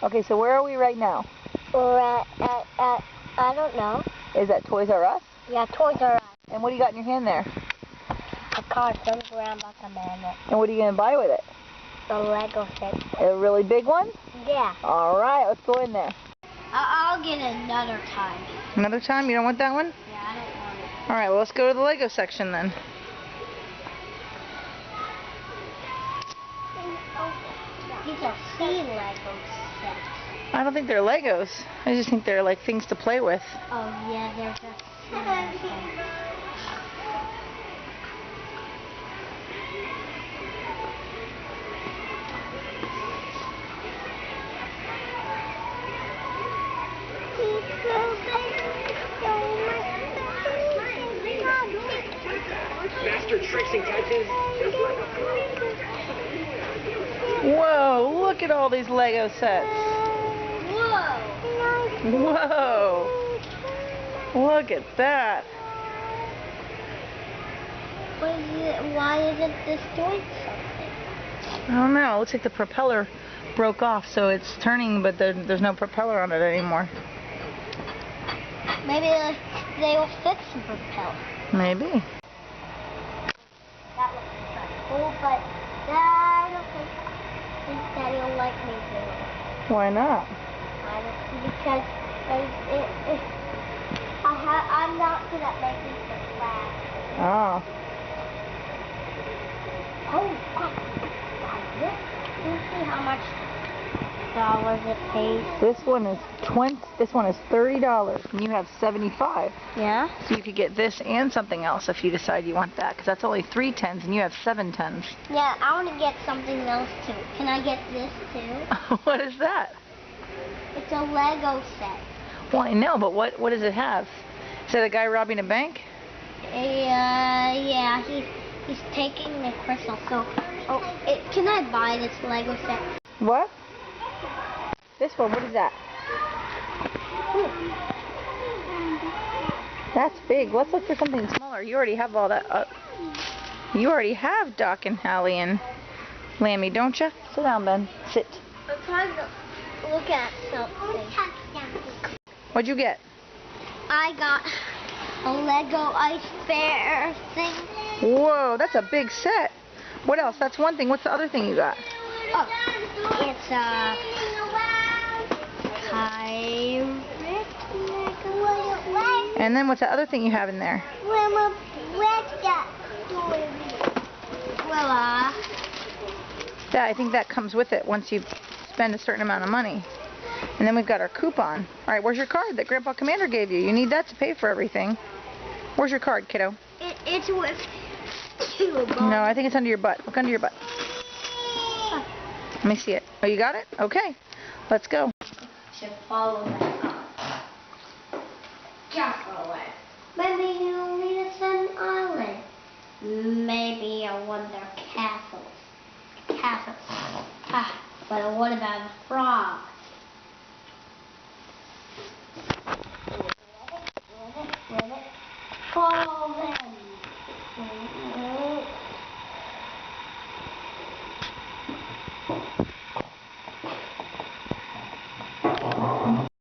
Okay, so where are we right now? We're at I don't know. Is that Toys R Us? Yeah, Toys R Us. And what do you got in your hand there? A car comes around like a magnet. And what are you going to buy with it? The Lego set. A really big one? Yeah. Alright, let's go in there. I'll get it another time. Another time? You don't want that one? Yeah, I don't want it. Alright, well let's go to the Lego section then. These are sea Lego sets. I don't think they're Legos. I just think they're like things to play with. Oh yeah, they're just sea Legos. Master tricks and catches. Whoa, look at all these Lego sets. Whoa! Whoa! Look at that. Why isn't this doing something? I don't know. It looks like the propeller broke off, so it's turning, but there's no propeller on it anymore. Maybe they will fix the propeller. Maybe. That looks kind of cool, but I don't think Daddy will like me doing it. Why not? Because I'm not good at making the flags. Oh. Oh, you see how much dollars it pays? This one is $30, and you have 75. Yeah? So you could get this and something else if you decide you want that, because that's only 3 tens and you have 7 tens. Yeah, I want to get something else too. Can I get this too? What is that? It's a Lego set. Well, I know, but what does it have? Is that a guy robbing a bank? Yeah, he's taking the crystal. So, can I buy this Lego set? What? This one, what is that? That's big. Let's look for something smaller. You already have all that. You already have Doc and Hallie and Lammy, don't you? Sit down, Ben. Sit. I'm trying to look at something. What'd you get? I got a Lego Ice Bear thing. Whoa, that's a big set. What else? That's one thing. What's the other thing you got? Oh, it's a pirate Lego. And then what's the other thing you have in there? Yeah, I think that comes with it once you spend a certain amount of money. And then we've got our coupon. All right, where's your card that Grandpa Commander gave you? You need that to pay for everything. Where's your card, kiddo? It's with No, I think it's under your butt. Look under your butt. Let me see it. Oh, you got it? Okay. Let's go. Should follow that up. Just away. Maybe you'll need a Sun Island. Maybe I wonder castles. Castles. But what about